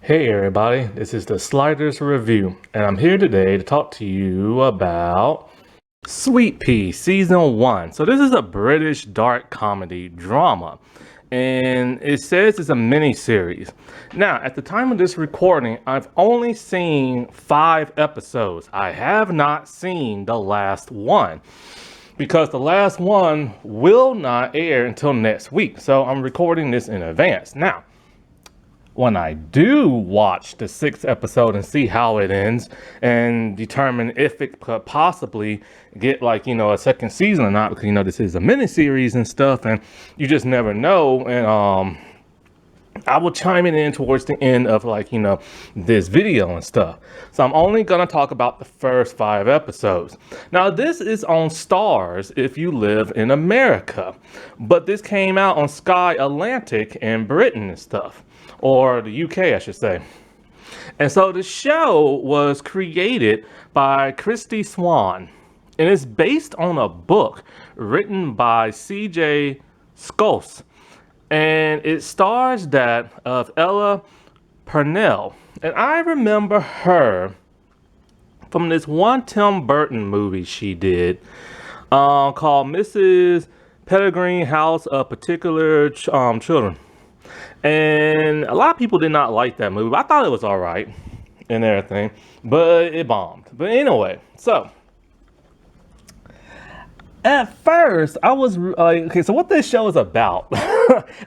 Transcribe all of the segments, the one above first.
Hey everybody, this is the Sliders Review, and I'm here today to talk to you about Sweet Pea Season 1. So this is a British dark comedy drama, and it says it's a mini-series. Now, at the time of this recording, I've only seen 5 episodes. I have not seen the last one, because the last one will not air until next week, so I'm recording this in advance. Now, when I do watch the 6th episode and see how it ends and determine if it could possibly get a second season or not, because this is a mini series and stuff, and you just never know. And I will chime it in towards the end of this video and stuff. So I'm only gonna talk about the first 5 episodes. Now this is on Stars if you live in America, but this came out on Sky Atlantic in Britain and stuff, or the UK I should say. And so the show was created by Christy Swan, and it's based on a book written by CJ Scholz. And it stars that of Ella Purnell. And I remember her from this one Tim Burton movie she did called Mrs. Peregrine House of Particular Children. And a lot of people did not like that movie. I thought it was all right and everything, but it bombed. But anyway, so at first, I was like, okay, so what this show is about.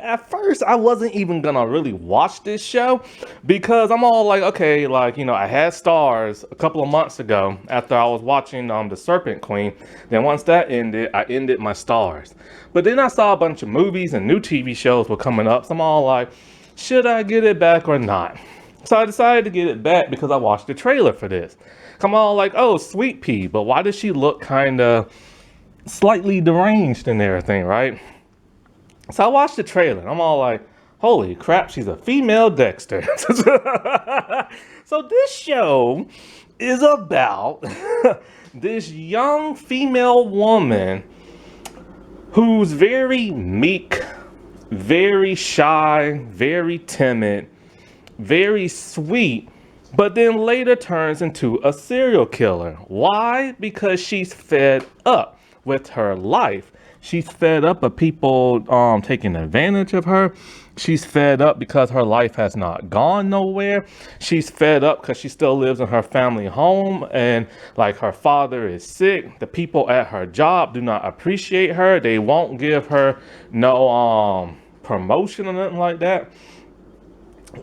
At first, I wasn't even gonna really watch this show because I'm all like, okay, I had Stars a couple of months ago after I was watching The Serpent Queen. Then once that ended, I ended my Stars. But then I saw a bunch of movies and new TV shows were coming up. So I'm all like, should I get it back or not? So I decided to get it back because I watched the trailer for this. I'm all like, oh, Sweet Pea, but why does she look kind of slightly deranged and everything, right? So I watched the trailer and I'm all like, holy crap, she's a female Dexter. So this show is about this young female woman who's very meek, very shy, very timid, very sweet, but then later turns into a serial killer. Why? Because she's fed up with her life. She's fed up of people taking advantage of her. She's fed up because her life has not gone nowhere. She's fed up because she still lives in her family home and her father is sick. The people at her job do not appreciate her. They won't give her no promotion or nothing like that.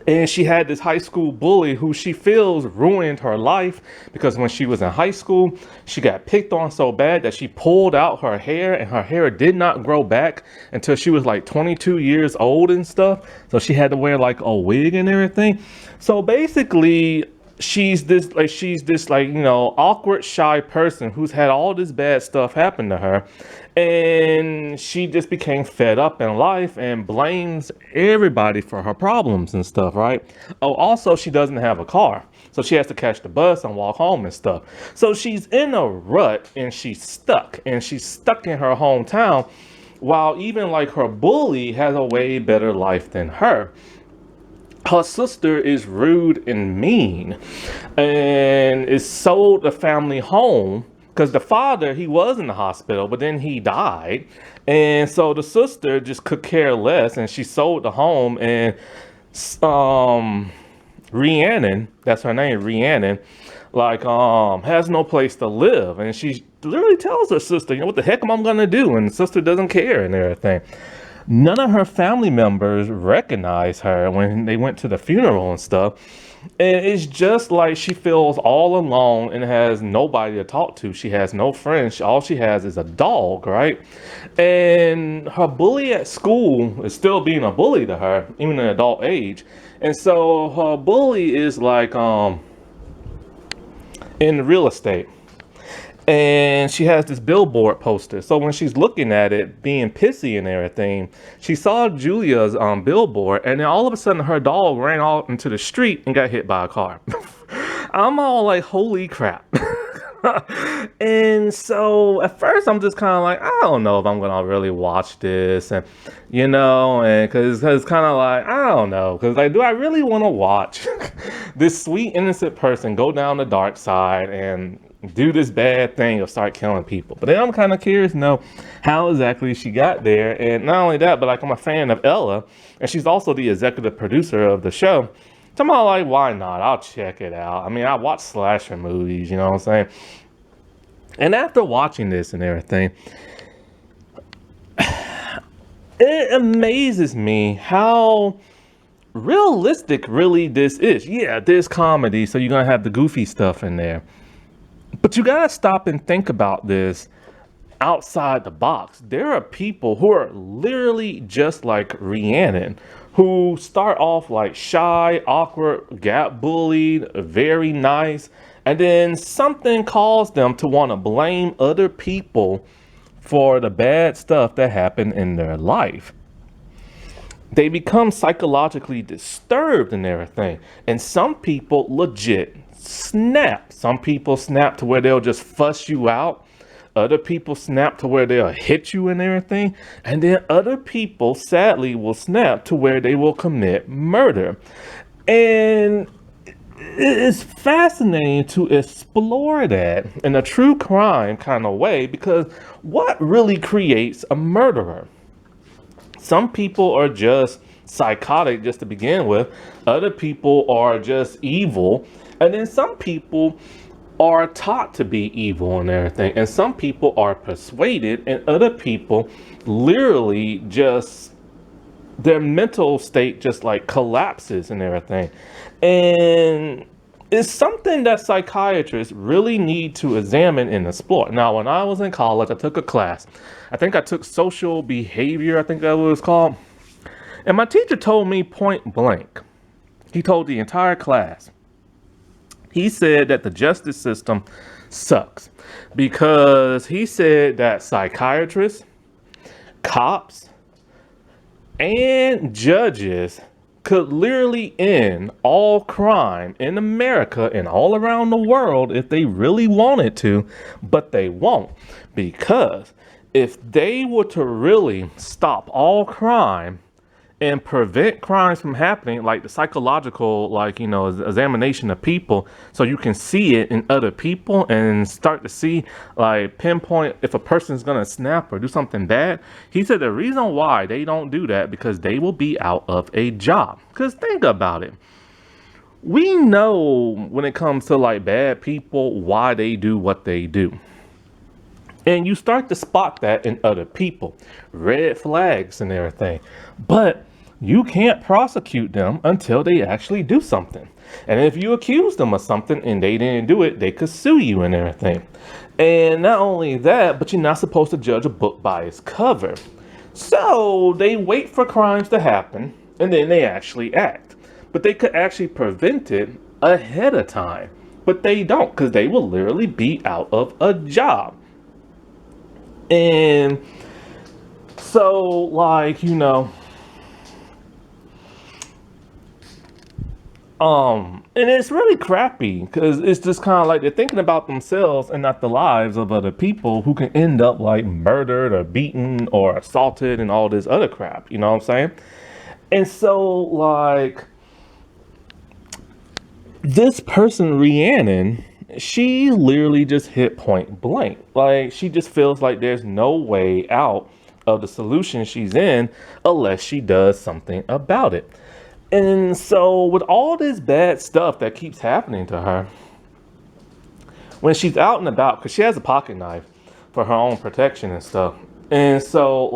And she had this high school bully who she feels ruined her life because when she was in high school, she got picked on so bad that she pulled out her hair and her hair did not grow back until she was 22 years old and stuff. So she had to wear a wig and everything. So basically, she's this awkward, shy person who's had all this bad stuff happen to her, and she just became fed up in life and blames everybody for her problems and stuff, right? Oh, also she doesn't have a car, so she has to catch the bus and walk home and stuff. So she's in a rut and she's stuck in her hometown, while even her bully has a way better life than her. Her sister is rude and mean and is sold the family home because the father, he was in the hospital, but then he died. And so the sister just could care less and she sold the home. And Rhiannon, that's her name, Rhiannon, has no place to live. And she literally tells her sister, what the heck am I gonna do? And the sister doesn't care and everything. None of her family members recognize her when they went to the funeral and stuff. And it's just like she feels all alone and has nobody to talk to. She has no friends. All she has is a dog, right? And her bully at school is still being a bully to her, even in adult age. And so her bully is in real estate. And she has this billboard poster. So when she's looking at it, being pissy and everything, she saw Julia's billboard, and then all of a sudden her dog ran out into the street and got hit by a car. I'm all like, holy crap. And so at first I'm just kind of like, I don't know if I'm gonna really watch this, and and because kind of like, I don't know, because like, do I really want to watch this sweet innocent person go down the dark side and do this bad thing of start killing people? But then I'm kind of curious to know how exactly she got there. And not only that, but like, I'm a fan of Ella, and she's also the executive producer of the show. So I'm all like, why not? I'll check it out. I mean, I watch slasher movies, you know what I'm saying? And after watching this and everything, it amazes me how realistic really this is. Yeah, there's comedy, so you're gonna have the goofy stuff in there. But you gotta stop and think about this outside the box. There are people who are literally just like Rhiannon, who start off like shy, awkward, got bullied, very nice, and then something caused them to want to blame other people for the bad stuff that happened in their life. They become psychologically disturbed and everything. And some people legit snap. Some people snap to where they'll just fuss you out. Other people snap to where they'll hit you and everything. And then other people, sadly, will snap to where they will commit murder. And it's fascinating to explore that in a true crime kind of way, because what really creates a murderer? Some people are just psychotic just to begin with. Other people are just evil. And then some people are taught to be evil and everything. And some people are persuaded, and other people literally just, their mental state just like collapses and everything. And it's something that psychiatrists really need to examine and explore. Now, when I was in college, I took a class. I think I took social behavior, I think that was called. And my teacher told me point blank, he told the entire class, he said that the justice system sucks, because he said that psychiatrists, cops, and judges could literally end all crime in America and all around the world if they really wanted to, but they won't. Because if they were to really stop all crime and prevent crimes from happening, like the psychological, examination of people, so you can see it in other people and start to see, like, pinpoint if a person's gonna snap or do something bad. He said the reason why they don't do that, because they will be out of a job. Because think about it. We know when it comes to like bad people, why they do what they do. And you start to spot that in other people, red flags and everything. But you can't prosecute them until they actually do something. And if you accuse them of something and they didn't do it, they could sue you and everything. And not only that, but you're not supposed to judge a book by its cover. So they wait for crimes to happen and then they actually act. But they could actually prevent it ahead of time. But they don't, because they will literally be out of a job. And so, and it's really crappy, because it's just kind of like they're thinking about themselves and not the lives of other people who can end up like murdered or beaten or assaulted and all this other crap, you know what I'm saying? And so, this person, Rhiannon, she literally just hit point blank. Like, she just feels like there's no way out of the solution she's in unless she does something about it. And so with all this bad stuff that keeps happening to her, when she's out and about, because she has a pocket knife for her own protection and stuff. And so,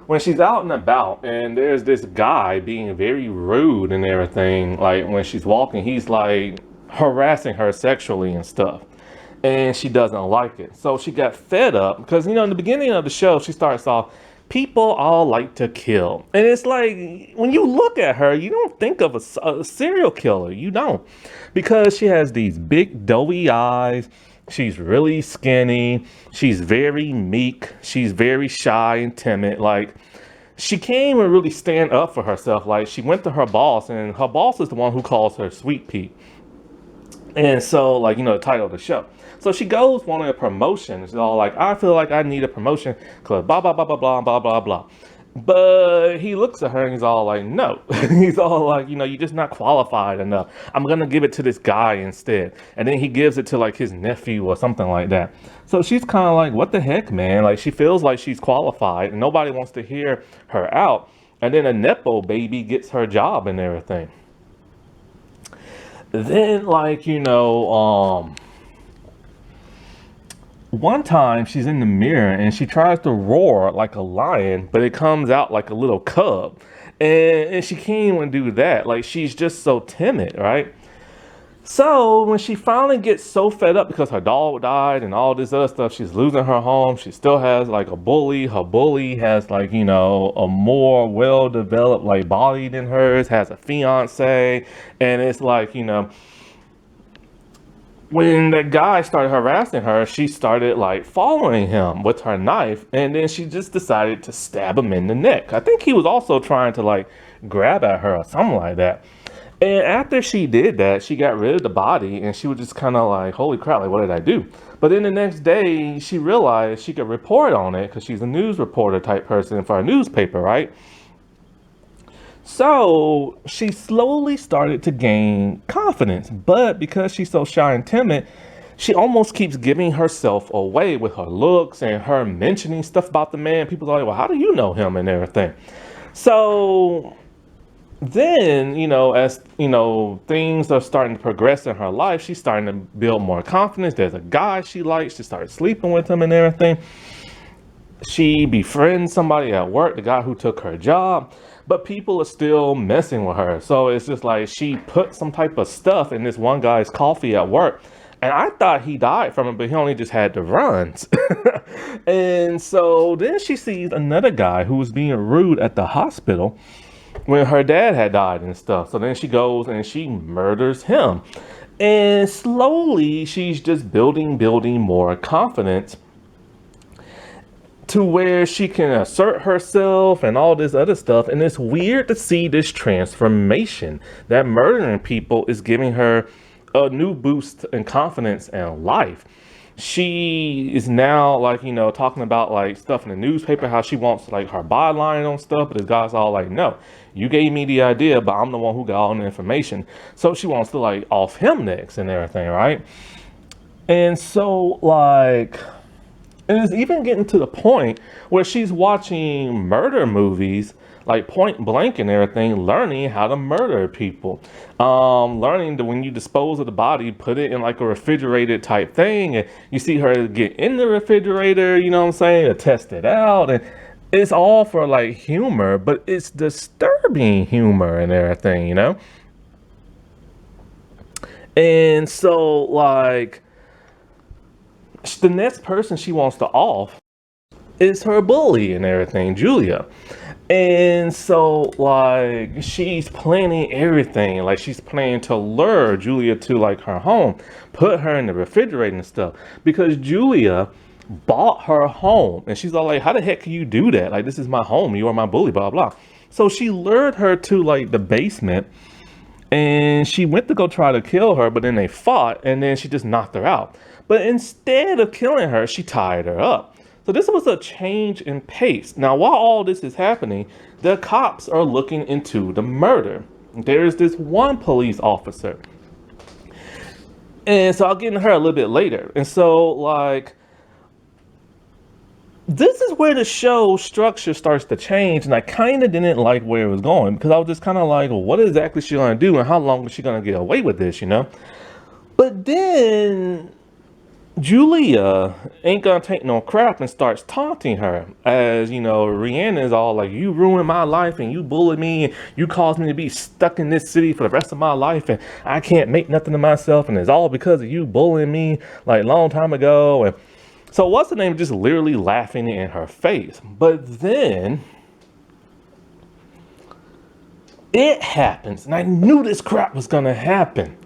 when she's out and about and there's this guy being very rude and everything, like when she's walking, he's like harassing her sexually and stuff. And she doesn't like it. So she got fed up because, in the beginning of the show, she starts off, people all like to kill. And it's like, when you look at her, you don't think of a serial killer. You don't. Because she has these big doughy eyes. She's really skinny. She's very meek. She's very shy and timid. Like, she can't even really stand up for herself. Like, she went to her boss, and her boss is the one who calls her sweet pea. And so, the title of the show. So she goes wanting a promotion. She's all like, I feel like I need a promotion because blah, blah, blah, blah, blah, blah, blah, blah. But he looks at her and he's all like, no. He's all like, you know, you're just not qualified enough. I'm going to give it to this guy instead. And then he gives it to like his nephew or something like that. So she's kind of like, what the heck, man? Like, she feels like she's qualified and nobody wants to hear her out. And then a Nepo baby gets her job and everything. Then, like, you know, one time she's in the mirror and she tries to roar like a lion, but it comes out like a little cub. And she can't even do that. Like, she's just so timid, right? So when she finally gets so fed up because her dog died and all this other stuff, she's losing her home. She still has like a bully. Her bully has like, you know, a more well-developed like body than hers, has a fiance. And it's like, you know, when the guy started harassing her, she started like following him with her knife, and then she just decided to stab him in the neck. I think he was also trying to like grab at her or something like that. And after she did that, she got rid of the body and she was just kind of like, holy crap, like what did I do? But then the next day she realized she could report on it because she's a news reporter type person for a newspaper, right? So she slowly started to gain confidence, but because she's so shy and timid, she almost keeps giving herself away with her looks and her mentioning stuff about the man. People are like, well, how do you know him and everything? So then, you know, as, you know, things are starting to progress in her life, she's starting to build more confidence. There's a guy she likes. She started sleeping with him and everything. She befriends somebody at work, the guy who took her job. But people are still messing with her. So it's just like she put some type of stuff in this one guy's coffee at work. And I thought he died from it, but he only just had the runs. And so then she sees another guy who was being rude at the hospital when her dad had died and stuff. So then she goes and she murders him. And slowly she's just building more confidence to where she can assert herself and all this other stuff. And it's weird to see this transformation that murdering people is giving her a new boost in confidence and life. She is now like, you know, talking about like stuff in the newspaper, how she wants like her byline on stuff, but this guy's all like, no, you gave me the idea, but I'm the one who got all the information. So she wants to like off him next and everything, right? And so like, and it's even getting to the point where she's watching murder movies, like Point Blank and everything, learning how to murder people. Learning that when you dispose of the body, put it in like a refrigerated type thing. And you see her get in the refrigerator, you know what I'm saying, to test it out. And it's all for like humor, but it's disturbing humor and everything, you know? And so like, the next person she wants to off is her bully and everything, Julia. And so like she's planning everything. Like she's planning to lure Julia to like her home, put her in the refrigerator and stuff, because Julia bought her home. And she's all like, how the heck can you do that? Like, this is my home. You are my bully, blah, blah. So she lured her to like the basement. And she went to go try to kill her, but then they fought, and then she just knocked her out. But instead of killing her, she tied her up. So this was a change in pace. Now, while all this is happening, the cops are looking into the murder. There's this one police officer. And so I'll get into her a little bit later. And so, like, this is where the show structure starts to change, and I kind of didn't like where it was going, because I was just kind of like, well, what exactly is she going to do, and how long is she going to get away with this, you know? But then Julia ain't going to take no crap and starts taunting her, as, you know, Rihanna is all like, you ruined my life, and you bullied me, and you caused me to be stuck in this city for the rest of my life, and I can't make nothing of myself, and it's all because of you bullying me, like, a long time ago. And so what's the name, just literally laughing in her face. But then it happens, and I knew this crap was gonna happen.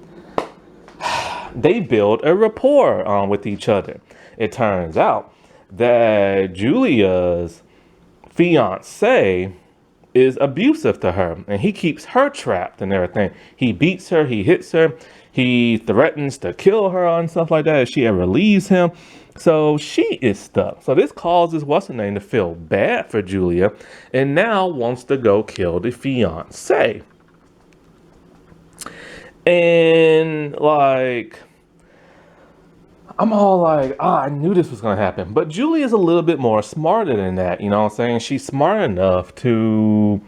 They build a rapport with each other. It turns out that Julia's fiance is abusive to her, and he keeps her trapped and everything. He beats her, he hits her, he threatens to kill her and stuff like that if she ever leaves him. So she is stuck. So this causes what's her name to feel bad for Julia, and now wants to go kill the fiance. And like, I'm all like, I knew this was going to happen. But Julia's a little bit more smarter than that. You know what I'm saying? She's smart enough to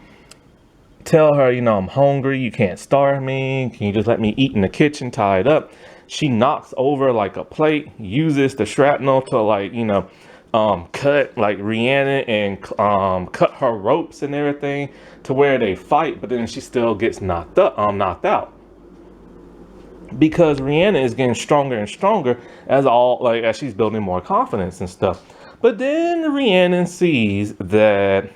tell her, I'm hungry. You can't starve me. Can you just let me eat in the kitchen, tie it up? She knocks over like a plate, uses the shrapnel to cut like Rhiannon and cut her ropes and everything to where they fight. But then she still gets knocked out. Because Rhiannon is getting stronger and stronger as she's building more confidence and stuff. But then Rhiannon sees that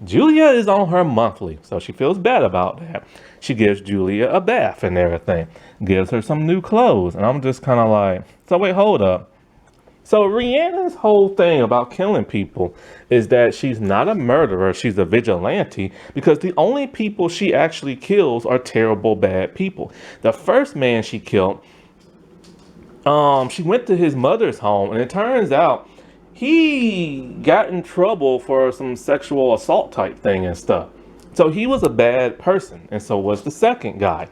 Julia is on her monthly, so she feels bad about that. She gives Julia a bath and everything, gives her some new clothes, and I'm just kind of like, so wait, hold up. So Rhiannon's whole thing about killing people is that she's not a murderer, she's a vigilante, because the only people she actually kills are terrible, bad people. The first man she killed, she went to his mother's home, and it turns out he got in trouble for some sexual assault type thing and stuff. So he was a bad person, and so was the second guy.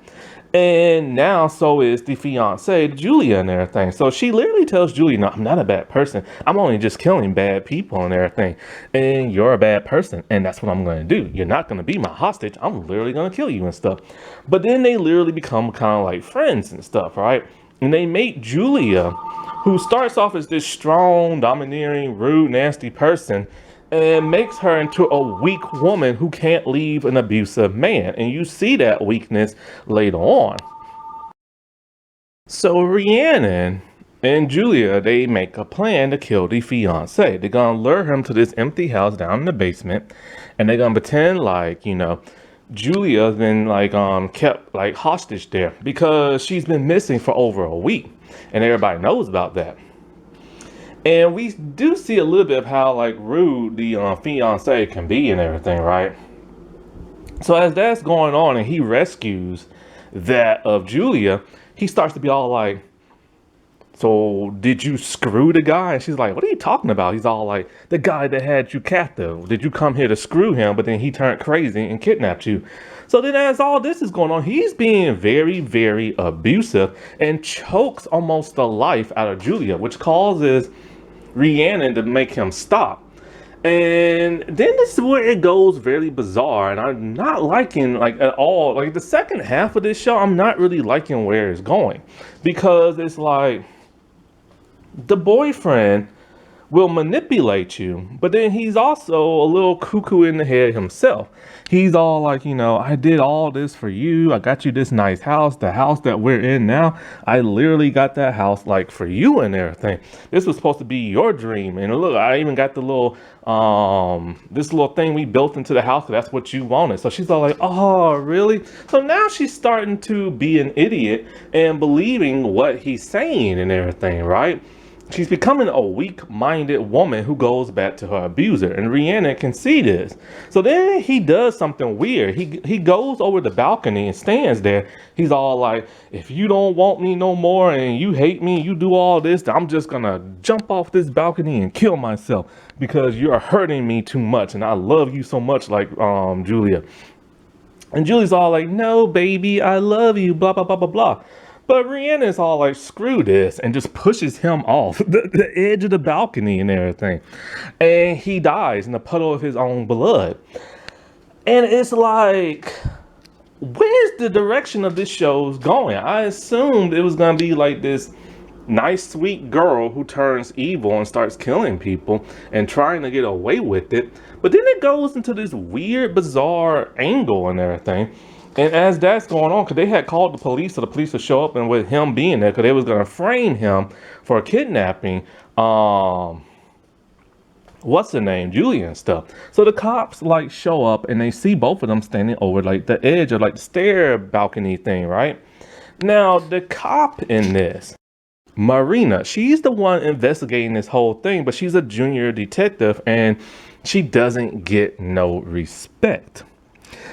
And now so is the fiance, Julia, and everything. So she literally tells Julia, no, I'm not a bad person. I'm only just killing bad people and everything. And you're a bad person. And that's what I'm going to do. You're not going to be my hostage. I'm literally going to kill you and stuff. But then they literally become kind of like friends and stuff, right? And they make Julia, who starts off as this strong, domineering, rude, nasty person, and makes her into a weak woman who can't leave an abusive man. And you see that weakness later on. So Rhiannon and Julia, they make a plan to kill the fiance. They're gonna lure him to this empty house down in the basement, and they're gonna pretend like, Julia's been kept like hostage there because she's been missing for over a week, and everybody knows about that. And we do see a little bit of how rude the fiance can be and everything, right? So as that's going on and he rescues that of Julia, he starts to be all like, so did you screw the guy? And she's like, what are you talking about? He's all like, the guy that had you captive. Did you come here to screw him? But then he turned crazy and kidnapped you. So then as all this is going on, he's being very, very abusive and chokes almost the life out of Julia, which causes Rhiannon to make him stop. And then this is where it goes very bizarre, and I'm not liking at all the second half of this show. I'm not really liking where it's going, because it's like the boyfriend will manipulate you, but then he's also a little cuckoo in the head himself. He's all like, I did all this for you. I got you this nice house, the house that we're in now. I literally got that house for you and everything. This was supposed to be your dream. And look, I even got the little, this little thing we built into the house. That's what you wanted. So she's all like, oh, really? So now she's starting to be an idiot and believing what he's saying and everything, right? She's becoming a weak-minded woman who goes back to her abuser, and Rhiannon can see this. So then he does something weird. He goes over the balcony and stands there. He's all like, if you don't want me no more and you hate me, you do all this, I'm just gonna jump off this balcony and kill myself because you're hurting me too much and I love you so much, Julia. And Julia's all like, no, baby, I love you, blah, blah, blah, blah, blah. But Rhiannon's all like, screw this, and just pushes him off the edge of the balcony and everything. And he dies in a puddle of his own blood. And it's like, where's the direction of this show's going? I assumed it was going to be like this nice, sweet girl who turns evil and starts killing people and trying to get away with it. But then it goes into this weird, bizarre angle and everything. And as that's going on, because they had called the police, so the police would show up, and with him being there, because they was going to frame him for kidnapping, what's her name, Julia and stuff. So the cops show up, and they see both of them standing over the edge of the stair balcony thing, right? Now, the cop in this, Marina, she's the one investigating this whole thing, but she's a junior detective, and she doesn't get no respect.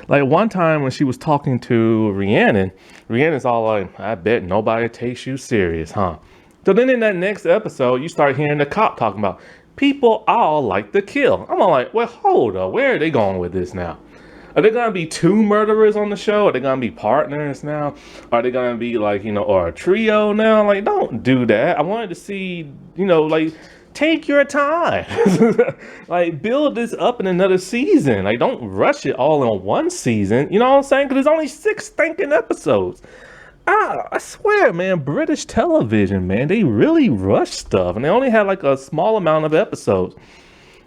Like one time when she was talking to Rhiannon's all like, I bet nobody takes you serious, huh? So then in that next episode, you start hearing the cop talking about people all like to kill. I'm all like, well, hold up, where are they going with this now? Are they gonna be two murderers on the show? Are they gonna be partners now? Are they gonna be like, or a trio now? Like, don't do that. I wanted to see, like, take your time. Like, build this up in another season. Like, don't rush it all in one season. You know what I'm saying? Because there's only 6 stinking episodes. I swear, man, British television, man, they really rush stuff. And they only had like a small amount of episodes.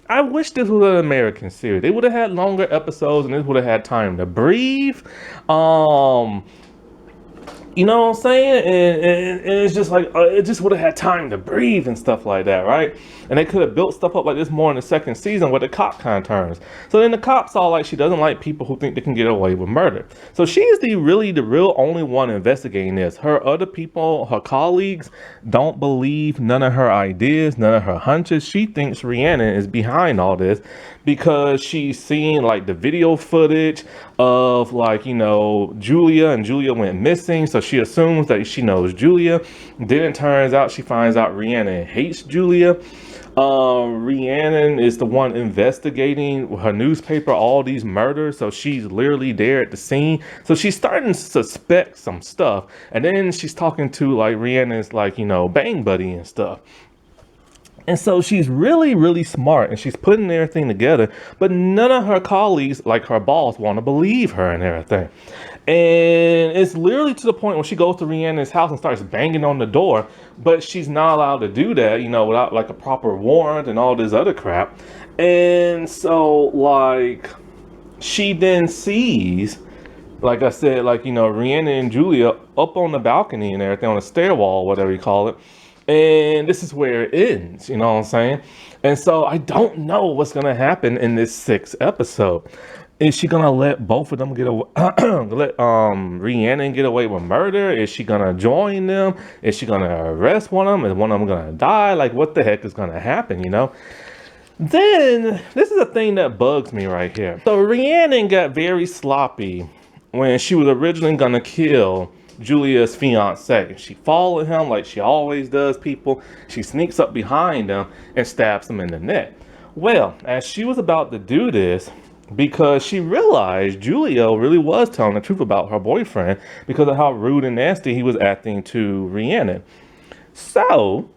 I wish this was an American series. They would have had longer episodes and this would have had time to breathe. You know what I'm saying? And it's just like, it just would have had time to breathe and stuff like that, right? And they could have built stuff up like this more in the second season where the cop kind of turns. So then the cop's all like, she doesn't like people who think they can get away with murder. So she's the real only one investigating this. Her other people, her colleagues, don't believe none of her ideas, none of her hunches. She thinks Rhiannon is behind all this because she's seen like the video footage of like, Julia, and Julia went missing. So she assumes that she knows Julia. Then it turns out she finds out Rhiannon hates Julia. Rhiannon is the one investigating her newspaper, all these murders. So she's literally there at the scene. So she's starting to suspect some stuff. And then she's talking to like Rhiannon's like, bang buddy and stuff. And so she's really, really smart and she's putting everything together, but none of her colleagues, like her boss, want to believe her and everything. And it's literally to the point when she goes to Rhiannon's house and starts banging on the door, but she's not allowed to do that, without like a proper warrant and all this other crap. And so like she then sees, like I said, like, Rhiannon and Julia up on the balcony and everything, on the stairwell, whatever you call it. And this is where it ends, you know what I'm saying? And so I don't know what's going to happen in this 6th episode. Is she going to let both of them get away, let Rhiannon get away with murder? Is she going to join them? Is she going to arrest one of them? Is one of them going to die? Like, what the heck is going to happen, Then, this is a thing that bugs me right here. So Rhiannon got very sloppy when she was originally going to kill Julia's fiance. She followed him like she always does people. She sneaks up behind him and stabs him in the neck. Well, as she was about to do this, because she realized Julia really was telling the truth about her boyfriend because of how rude and nasty he was acting to Rhiannon. So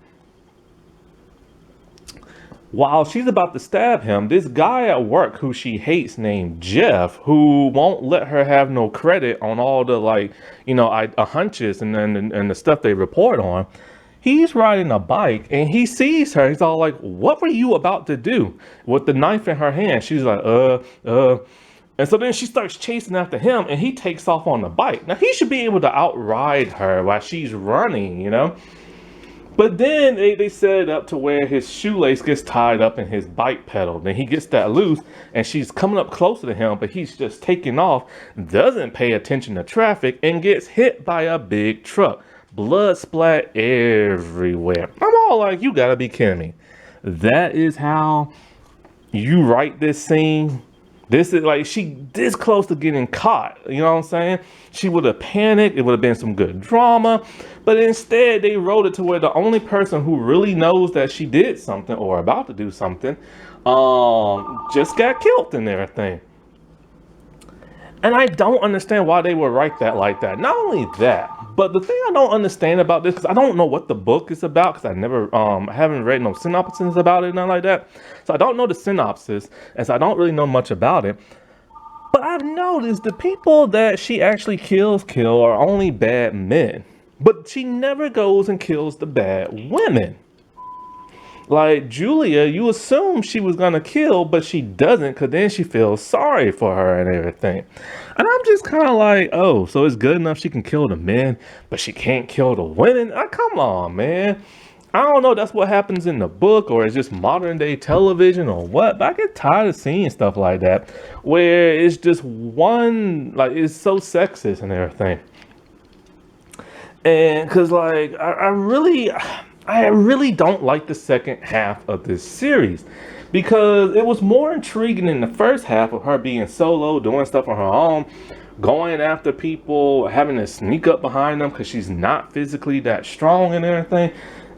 while she's about to stab him, this guy at work who she hates named Jeff, who won't let her have no credit on all the hunches and the stuff they report on, he's riding a bike and he sees her. He's all like, what were you about to do? With the knife in her hand. She's like, And so then she starts chasing after him and he takes off on the bike. Now he should be able to outride her while she's running, But then they set it up to where his shoelace gets tied up in his bike pedal. Then he gets that loose and she's coming up closer to him, but he's just taking off, doesn't pay attention to traffic, and gets hit by a big truck. Blood splat everywhere. I'm all like, you gotta be kidding me. That is how you write this scene? This is like, she this close to getting caught. You know what I'm saying? She would have panicked. It would have been some good drama. But instead, they wrote it to where the only person who really knows that she did something or about to do something just got killed and everything. And I don't understand why they would write that like that. Not only that, but the thing I don't understand about this, because I don't know what the book is about, because I haven't read no synopsis about it, nothing like that. So I don't know the synopsis, and so I don't really know much about it. But I've noticed the people that she actually kill are only bad men. But she never goes and kills the bad women. Like Julia, you assume she was gonna kill, but she doesn't, because then she feels sorry for her and everything. And I'm just kind of like, oh, so it's good enough she can kill the men, but she can't kill the women? Come on, man. I don't know if that's what happens in the book, or it's just modern day television or what, but I get tired of seeing stuff like that, where it's just one, like, it's so sexist and everything. And because, like, I really don't like the second half of this series, because it was more intriguing in the first half of her being solo, doing stuff on her own, going after people, having to sneak up behind them because she's not physically that strong and everything,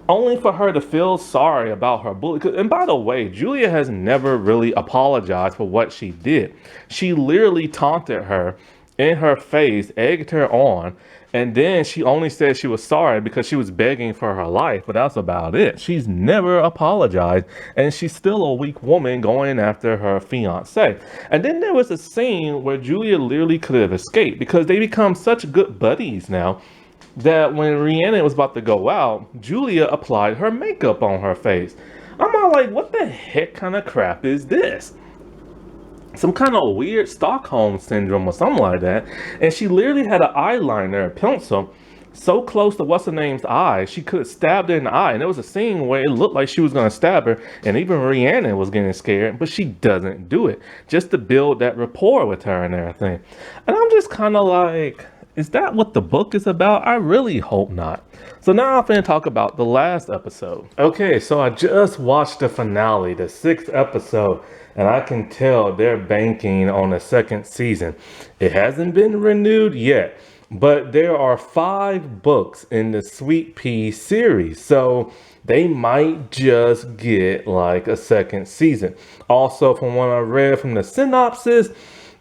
only for her to feel sorry about her bully. And by the way, Julia has never really apologized for what she did. She literally taunted her in her face, egged her on, and then she only said she was sorry because she was begging for her life, but that's about it. She's never apologized, and she's still a weak woman going after her fiance. And then there was a scene where Julia literally could have escaped because they become such good buddies now that when Rhiannon was about to go out, Julia applied her makeup on her face. I'm all like, what the heck kind of crap is this? Some kind of weird Stockholm syndrome or something like that. And she literally had an eyeliner, a pencil, so close to what's-her-name's eye, she could have stabbed her in the eye. And there was a scene where it looked like she was going to stab her, and even Rhiannon was getting scared, but she doesn't do it, just to build that rapport with her and everything. And I'm just kind of like, is that what the book is about? I really hope not. So now I'm going to talk about the last episode. Okay, so I just watched the finale, the 6th episode, and I can tell they're banking on a second season. It hasn't been renewed yet, but there are 5 books in the Sweet Pea series, so they might just get like a second season. Also, from what I read from the synopsis,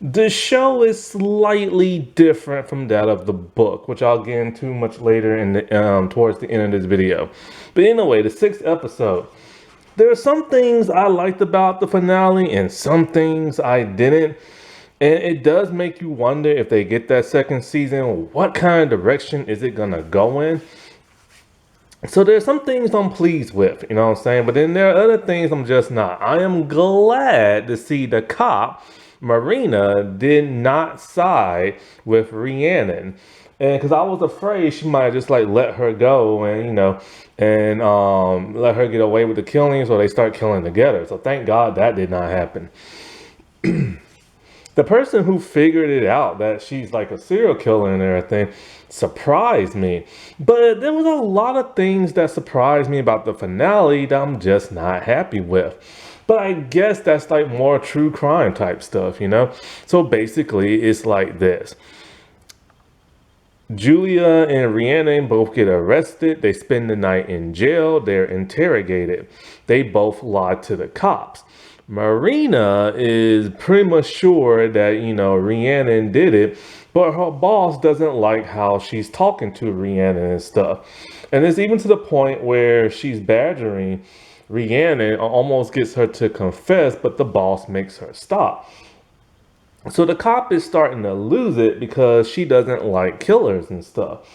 the show is slightly different from that of the book, which I'll get into much later in the towards the end of this video. But anyway, the 6th episode. There are some things I liked about the finale and some things I didn't. And it does make you wonder, if they get that second season, what kind of direction is it gonna go in? So there's some things I'm pleased with, you know what I'm saying? But then there are other things I'm just not. I am glad to see the cop, Marina, did not side with Rhiannon. And because I was afraid she might just like let her go and, you know, and let her get away with the killings, or they start killing together. So thank God that did not happen. The person who figured it out that she's like a serial killer and everything surprised me. But there was a lot of things that surprised me about the finale that I'm just not happy with. But I guess that's like more true crime type stuff, you know? So basically, it's like this. Julia and Rhiannon both get arrested. They spend the night in jail. They're interrogated. They both lie to the cops. Marina is pretty much sure that, you know, Rhiannon did it, but her boss doesn't like how she's talking to Rhiannon and stuff. And it's even to the point where she's badgering Rhiannon, almost gets her to confess, but the boss makes her stop. So the cop is starting to lose it because she doesn't like killers and stuff.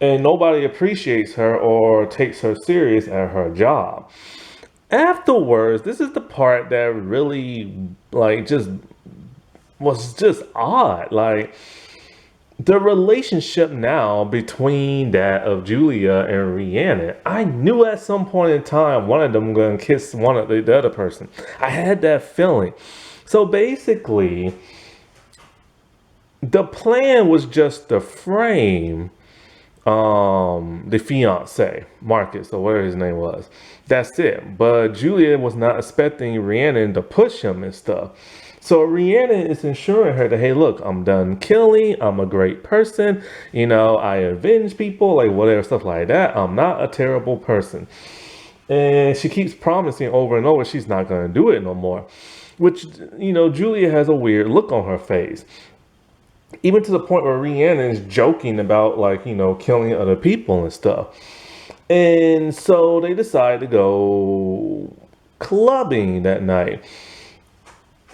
And nobody appreciates her or takes her serious at her job. Afterwards, this is the part that really like was just odd. Like, the relationship now between that of Julia and Rhiannon, I knew at some point in time one of them gonna kiss one of the other person. I had that feeling. So basically, the plan was just to frame the fiance, Marcus, or whatever his name was. That's it. But Julia was not expecting Rhiannon to push him and stuff. So Rhiannon is ensuring her that, hey, look, I'm done killing. I'm a great person. You know, I avenge people, like whatever, stuff like that. I'm not a terrible person. And she keeps promising over and over she's not going to do it no more. Which, you know, Julia has a weird look on her face. Even to the point where Rhiannon is joking about, like, you know, killing other people and stuff. And so they decide to go clubbing that night.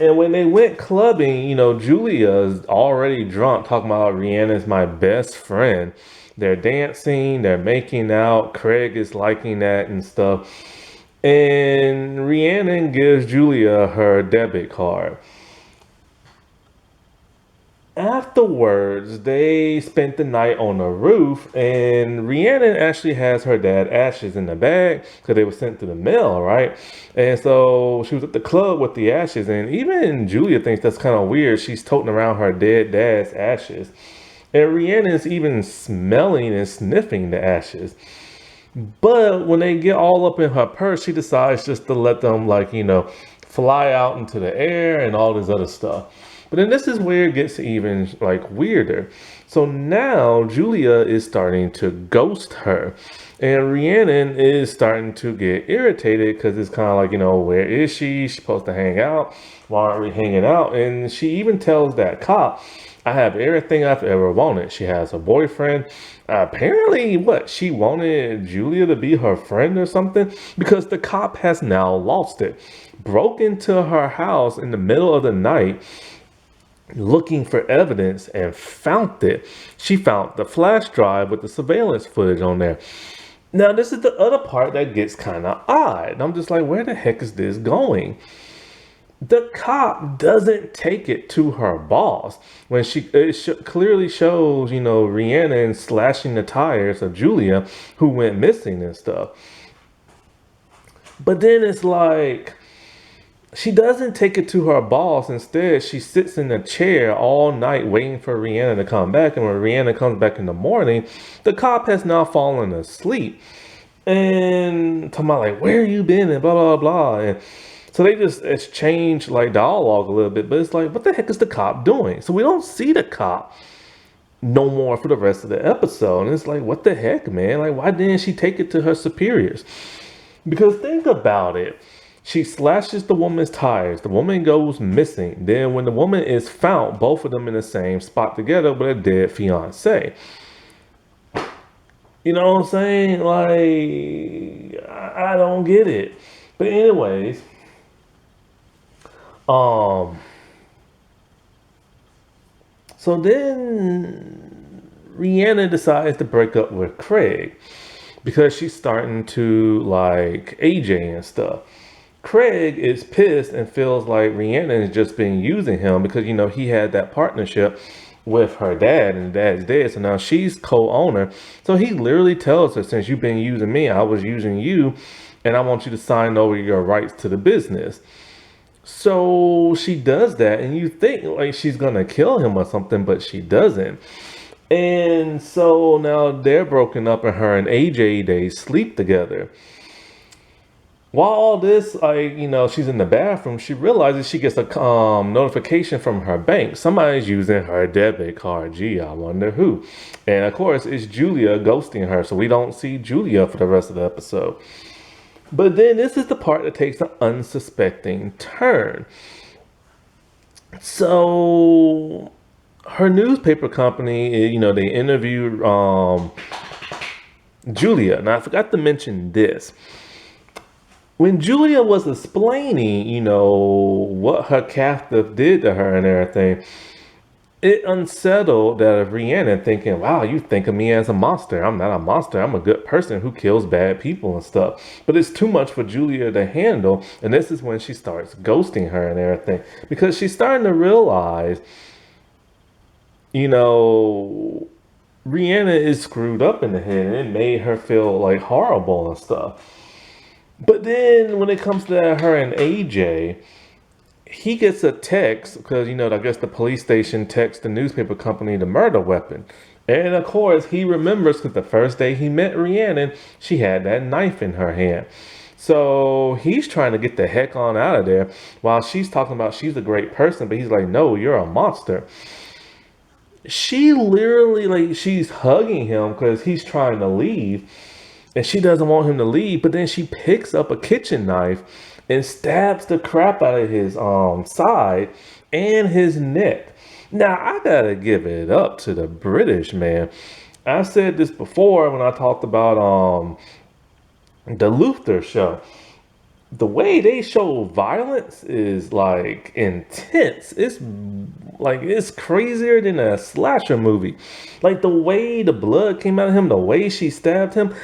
And when they went clubbing, you know, Julia's already drunk, talking about Rhiannon's my best friend. They're dancing, they're making out. Craig is liking that and stuff. And Rhiannon gives Julia her debit card. Afterwards, they spent the night on the roof, and Rhiannon actually has her dad's ashes in the bag because they were sent through the mail, right? And so she was at the club with the ashes, and even Julia thinks that's kind of weird. She's toting around her dead dad's ashes, and Rhiannon's even smelling and sniffing the ashes. But when they get all up in her purse, she decides just to let them, like, you know, fly out into the air and all this other stuff. But then this is where it gets even like weirder. So now Julia is starting to ghost her. And Rhiannon is starting to get irritated because it's kind of like, where is she? She's supposed to hang out. Why aren't we hanging out? And she even tells that cop, I have everything I've ever wanted. She has a boyfriend. Apparently, she wanted Julia to be her friend or something? Because the cop has now lost it. Broke into her house in the middle of the night, looking for evidence, and found it. She found the flash drive with the surveillance footage on there. Now, this is the other part that gets kind of odd. I'm just like, where the heck is this going? The cop doesn't take it to her boss when clearly shows, Rhiannon slashing the tires of Julia, who went missing and stuff. But then it's like, she doesn't take it to her boss. Instead, she sits in a chair all night waiting for Rhiannon to come back. And when Rhiannon comes back in the morning, the cop has now fallen asleep. And talking about like, where you been? And blah, blah, blah. And so they just exchange like dialogue a little bit. But it's like, what the heck is the cop doing? So we don't see the cop no more for the rest of the episode. And it's like, what the heck, man? Like, why didn't she take it to her superiors? Because think about it. She slashes the woman's tires. The woman goes missing. Then when the woman is found, both of them in the same spot together with a dead fiance. You know what I'm saying? Like, I don't get it. But anyways, so then Rhiannon decides to break up with Craig because she's starting to like AJ and stuff. Craig is pissed and feels like Rhiannon has just been using him because, he had that partnership with her dad and dad's dead. So now she's co-owner. So he literally tells her, since you've been using me, I was using you, and I want you to sign over your rights to the business. So she does that, and you think like she's going to kill him or something, but she doesn't. And so now they're broken up, and her and AJ, they sleep together. While all this, she's in the bathroom, she realizes she gets a notification from her bank. Somebody's using her debit card. Gee, I wonder who. And of course, it's Julia ghosting her. So we don't see Julia for the rest of the episode. But then this is the part that takes an unsuspecting turn. So her newspaper company, they interviewed Julia. Now, I forgot to mention this. When Julia was explaining, what her captive did to her and everything, it unsettled that of Rhiannon, thinking, wow, you think of me as a monster. I'm not a monster. I'm a good person who kills bad people and stuff. But it's too much for Julia to handle. And this is when she starts ghosting her and everything. Because she's starting to realize, Rhiannon is screwed up in the head. And it made her feel like horrible and stuff. But then when it comes to her and AJ, he gets a text because, I guess the police station texts the newspaper company the murder weapon. And of course, he remembers because the first day he met Rhiannon, she had that knife in her hand. So he's trying to get the heck on out of there while she's talking about she's a great person. But he's like, no, you're a monster. She literally, she's hugging him because he's trying to leave. And she doesn't want him to leave, but then she picks up a kitchen knife and stabs the crap out of his side and his neck. Now, I gotta give it up to the British, man. I said this before when I talked about the Luther show. The way they show violence is like intense. It's crazier than a slasher movie. Like the way the blood came out of him, the way she stabbed him.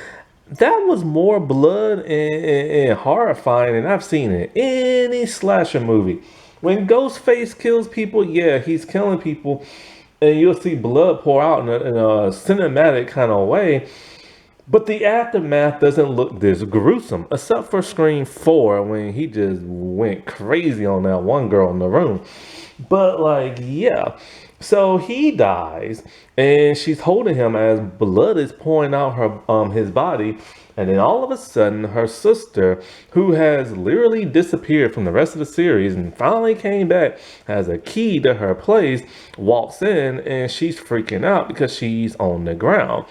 That was more blood and horrifying than I've seen in any slasher movie. When Ghostface kills people, yeah, he's killing people, and you'll see blood pour out in a cinematic kind of way. But the aftermath doesn't look this gruesome, except for Scream 4 when he just went crazy on that one girl in the room. But yeah. So he dies, and she's holding him as blood is pouring out her his body, and then all of a sudden, her sister, who has literally disappeared from the rest of the series and finally came back, has a key to her place, walks in, and she's freaking out because she's on the ground.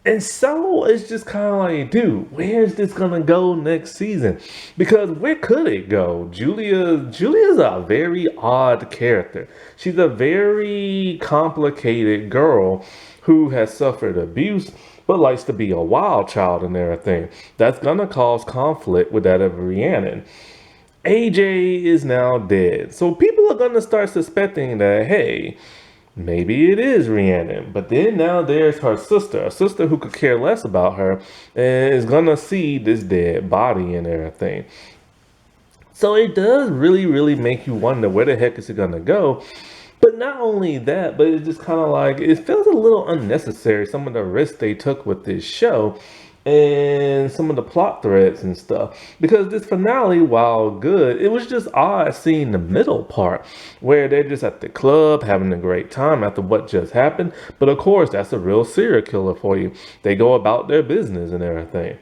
And so it's just kind of like, dude, where's this gonna go next season? Because where could it go? Julia's a very odd character. She's a very complicated girl who has suffered abuse, but likes to be a wild child and everything. That's gonna cause conflict with that of Rhiannon. AJ is now dead. So people are gonna start suspecting that, hey, maybe it is Rhiannon, but then now there's her sister, a sister who could care less about her and is gonna see this dead body and everything. So it does really, really make you wonder where the heck is it gonna go. But not only that, but it's just kind of like it feels a little unnecessary, some of the risks they took with this show and some of the plot threads and stuff. Because this finale, while good, it was just odd seeing the middle part where they're just at the club having a great time after what just happened. But of course, that's a real serial killer for you. They go about their business and everything.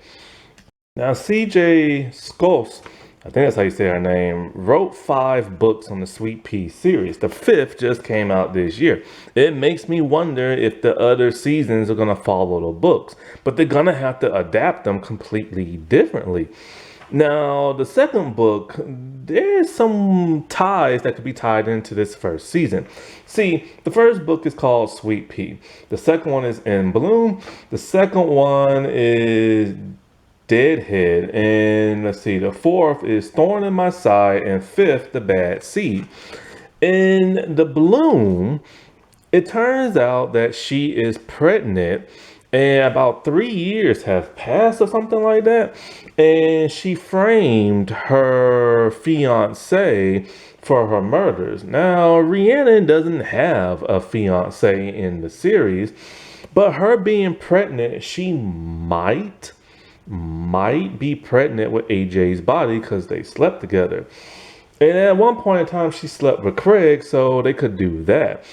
Now, CJ Scos, I think that's how you say her name, wrote 5 books on the Sweet Pea series. The 5th just came out this year. It makes me wonder if the other seasons are going to follow the books, but they're going to have to adapt them completely differently. Now, the second book, there's some ties that could be tied into this first season. See, the first book is called Sweet Pea. The second one is In Bloom. The second one is Deadhead, and let's see, the 4th is Thorn in My Side, and 5th, The Bad Seed. In the Bloom, it turns out that she is pregnant, and about 3 years have passed or something like that, and she framed her fiance for her murders. Now, Rhiannon doesn't have a fiance in the series, but her being pregnant, she might be pregnant with AJ's body because they slept together. And at one point in time, she slept with Craig, so they could do that.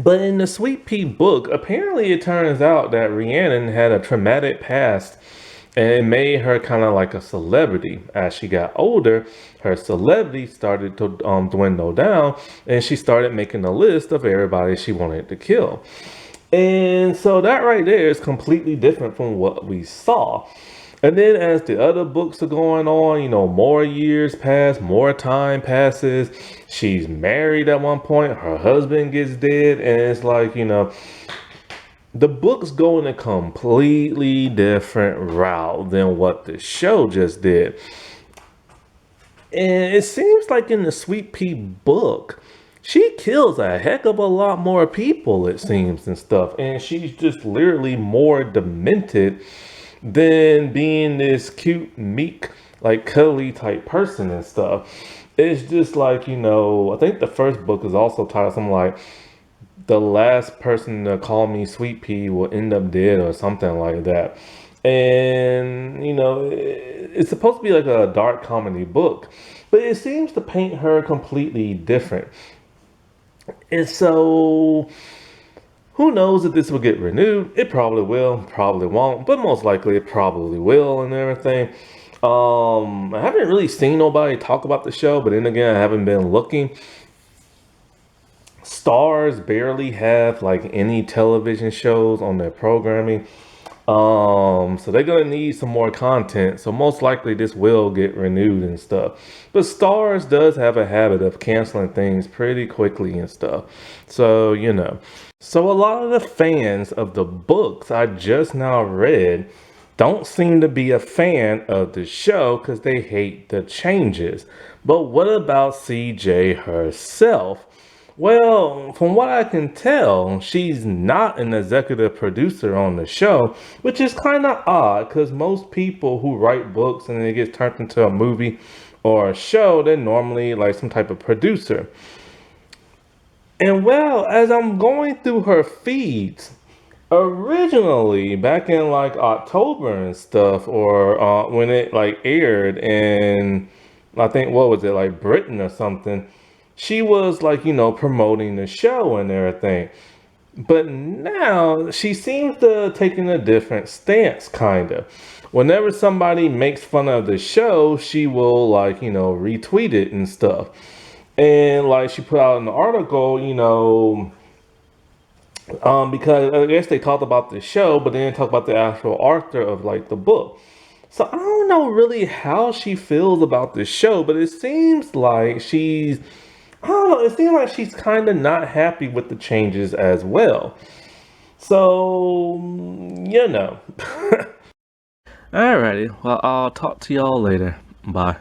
But in the Sweet Pea book, apparently it turns out that Rhiannon had a traumatic past and it made her kind of like a celebrity. As she got older, her celebrity started to dwindle down, and she started making a list of everybody she wanted to kill. And so that right there is completely different from what we saw. And then as the other books are going on, more years pass, more time passes. She's married at one point, her husband gets dead, and it's like, the books go in a completely different route than what the show just did. And it seems like in the Sweet Pea book, she kills a heck of a lot more people, it seems, and stuff. And she's just literally more demented than being this cute, meek, like cuddly type person and stuff. It's just like, I think the first book is also titled something like, the last person to call me Sweet Pea will end up dead or something like that. And, it's supposed to be like a dark comedy book, but it seems to paint her completely different. And so, who knows if this will get renewed? It probably will, probably won't, but most likely it probably will and everything. I haven't really seen nobody talk about the show, but then again, I haven't been looking. Stars barely have like any television shows on their programming. So they're gonna need some more content. So most likely this will get renewed and stuff. But Stars does have a habit of canceling things pretty quickly and stuff. So, So a lot of the fans of the books I just now read don't seem to be a fan of the show because they hate the changes. But what about CJ herself? Well, from what I can tell, she's not an executive producer on the show, which is kind of odd because most people who write books and it gets turned into a movie or a show, they're normally like some type of producer. And well, as I'm going through her feeds, originally back in like October and stuff, or when it like aired in, I think, what was it, like Britain or something, she was like, promoting the show and everything. But now she seems to taking a different stance, kind of. Whenever somebody makes fun of the show, she will like, retweet it and stuff. And like she put out an article, because I guess they talked about the show, but they didn't talk about the actual author of like the book. So I don't know really how she feels about the show, but it seems like I don't know, it seems like she's kind of not happy with the changes as well. So, Alrighty, well, I'll talk to y'all later. Bye.